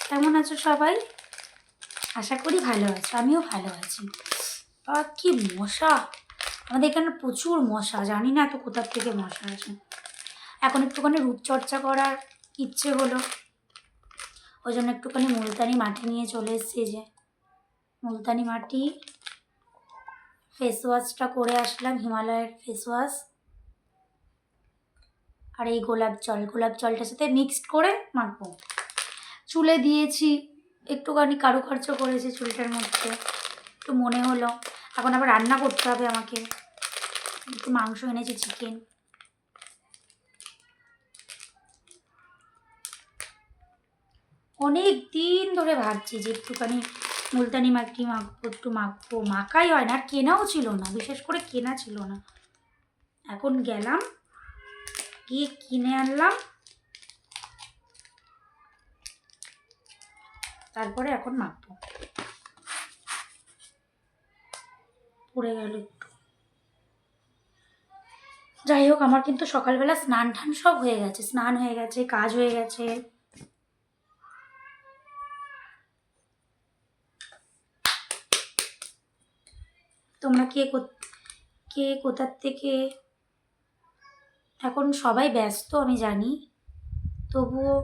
কেমন আছো সবাই? আশা করি ভালো আছো, আমিও ভালো আছি। কি মশা! আমাদের এখানে প্রচুর মশা, জানি না তো কোথার থেকে মশা আসে। এখন একটুখানি রূপচর্চা করার ইচ্ছে হলো, ওই জন্য একটুখানি মুলতানি মাটি নিয়ে চলে এসেছি। যে মুলতানি মাটি ফেস ওয়াশটা করে আসলাম, হিমালয়ের ফেস ওয়াশ। আর এই গোলাপ জলটার সাথে মিক্সড করে মাখবো। চুলে দিয়েছি, একটুখানি কারুকার্য করেছি চুলটার মধ্যে, একটু মনে হলো। এখন আবার রান্না করতে হবে আমাকে, একটু মাংস এনেছি, চিকেন। অনেক দিন ধরে ভাবছি যে একটুখানি মুলতানি মাটি মাখবো, একটু মাখবো, মাখাই হয় না, আর কেনাও ছিল না, বিশেষ করে কেনা ছিল না। এখন গেলাম, গিয়ে কিনে আনলাম, তারপরে এখন মাখবো। পড়ে গেল একটু। যাই হোক, আমার কিন্তু সকালবেলা স্নান টান সব হয়ে গেছে, স্নান হয়ে গেছে, কাজ হয়ে গেছে। তোমরা কে কোথার থেকে? এখন সবাই ব্যস্ত আমি জানি, তবুও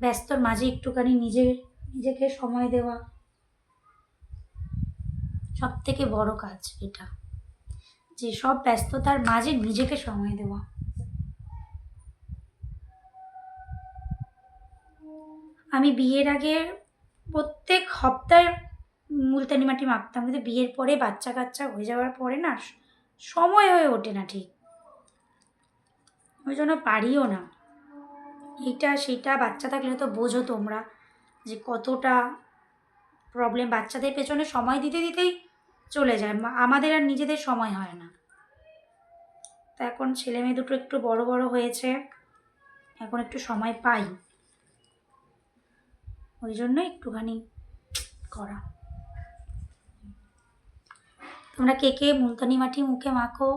ব্যস্তর মাঝে একটুখানি নিজেকে সময় দেওয়া সব থেকে বড় কাজ এটা, যে সব ব্যস্ততার মাঝে নিজেকে সময় দেওয়া। আমি বিয়ের আগে প্রত্যেক সপ্তাহে মুলতানি মাটি মাখতাম, কিন্তু বিয়ের পরে বাচ্চা কাচ্চা হয়ে যাওয়ার পরে না সময় হয়ে ওঠে না ঠিক, ওই জন্য পারিও না। এইটা সেটা, বাচ্চা থাকলে তো বোঝো তোমরা যে কতটা প্রবলেম। বাচ্চাদের পেছনে সময় দিতে দিতেই চলে যায়, আমাদের আর নিজেদের সময় হয় না। তা এখন ছেলে মেয়ে দুটো একটু বড় বড় হয়েছে, এখন একটু সময় পাই, ওই জন্য একটুখানি করা। তোমরা কে কে মুলতানি মাটি মুখে মাখো?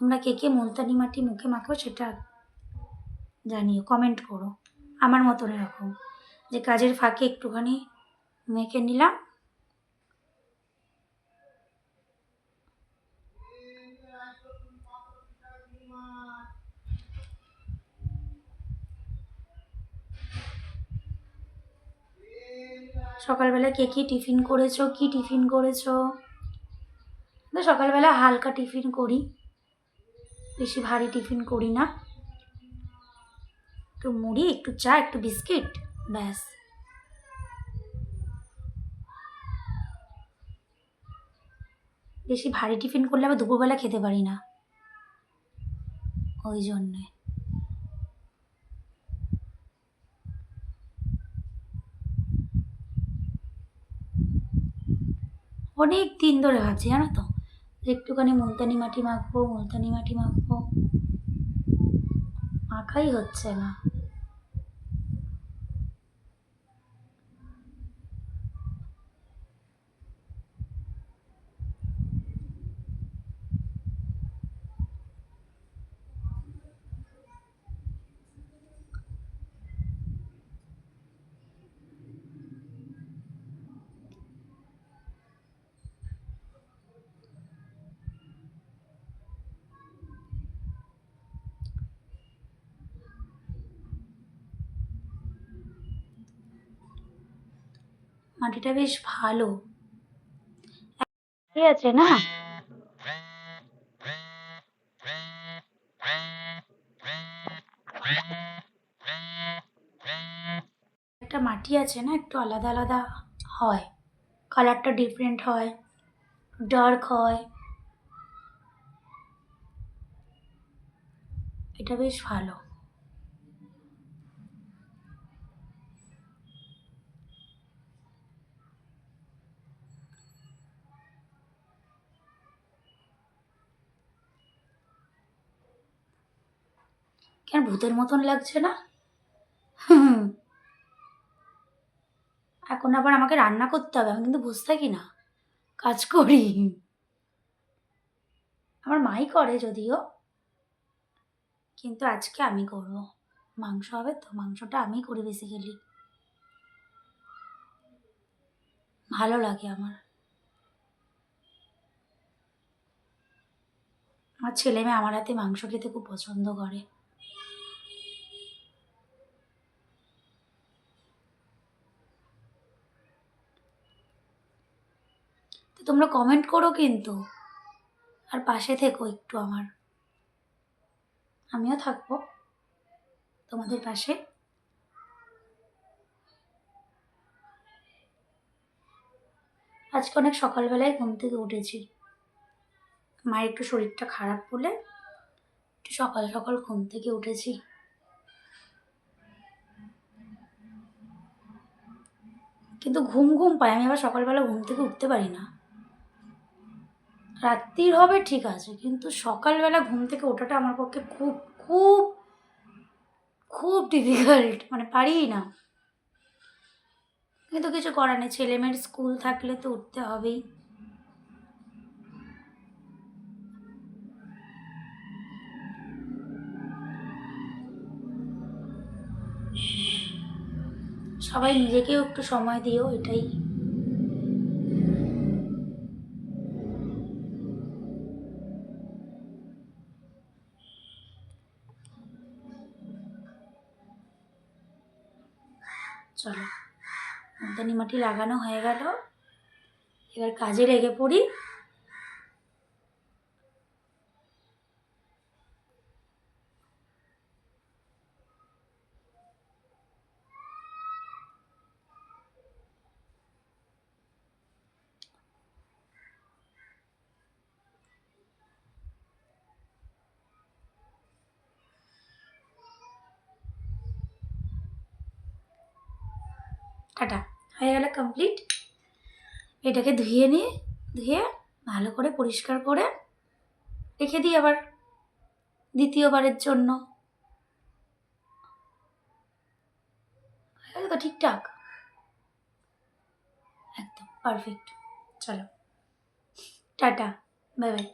তোমরা কে কে মুলতানি মাটি মুখে মাখো সেটা জানিও, কমেন্ট করো। আমার মতন এরকম যে কাজের ফাঁকে একটুখানি মেখে নিলাম। সকালবেলা কে কি টিফিন করেছো? কি টিফিন করেছো? সকালবেলা হালকা টিফিন করি, বেশি ভারী টিফিন করি না। একটু মুড়ি, একটু চা, একটু বিস্কিট, ব্যাস। বেশি ভারী টিফিন করলে আবার দুপুরবেলা খেতে পারি না, ওই জন্যে। অনেক দিন ধরে ভাবছি জানো তো, একটুখানি মুলতানি মাটি মাখবো, মুলতানি মাটি মাখবো, মাখাই হচ্ছে না। মাটিটা বেশ ভালো ঠিক আছে না? একটা মাটি আছে না, একটু আলাদা আলাদা হয়, কালারটা ডিফারেন্ট হয়, ডার্ক হয়, এটা বেশ ভালো। কেন ভূতের মতন লাগছে না? এখন আবার আমাকে রান্না করতে হবে, আমি কিন্তু বসে থাকি না, কাজ করি। আমার মাই করে যদিও, কিন্তু আজকে আমি করব। মাংস হবে তো, মাংসটা আমি করি বেসিক্যালি, ভালো লাগে আমার। আমার ছেলে মেয়ে আমার হাতে মাংস খেতে খুব পছন্দ করে। তো তোমরা কমেন্ট করো কিন্তু, আর পাশে থেকো একটু আমার, আমিও থাকবো তোমাদের পাশে। আজকে অনেক সকালবেলায় ঘুম থেকে উঠেছি, মায়ের একটু শরীরটা খারাপ বলে একটু সকাল সকাল ঘুম থেকে উঠেছি। কিন্তু ঘুম ঘুম পাই, আমি আবার সকালবেলা ঘুম থেকে উঠতে পারি না। রাত্রির হবে ঠিক আছে, কিন্তু সকালবেলা ঘুম থেকে ওঠাটা আমার পক্ষে খুব খুব খুব ডিফিকাল্ট, মানে পারিই না। কিন্তু কিছু করার নেই, ছেলে মেয়ের স্কুল থাকলে তো উঠতে হবেই। সবাই নিজেকেও একটু সময় দিও, এটাই। চলো, মুলতানি মাটি লাগানো হয়ে গেল, এবার কাজে লেগে পড়ি। টাটা, হয়ে গেল কমপ্লিট। এটাকে ধুয়ে ভালো করে পরিষ্কার করে রেখে দিই আবার দ্বিতীয়বারের জন্য। তো ঠিকঠাক, একদম পারফেক্ট। চলো, টাটা, বাই বাই।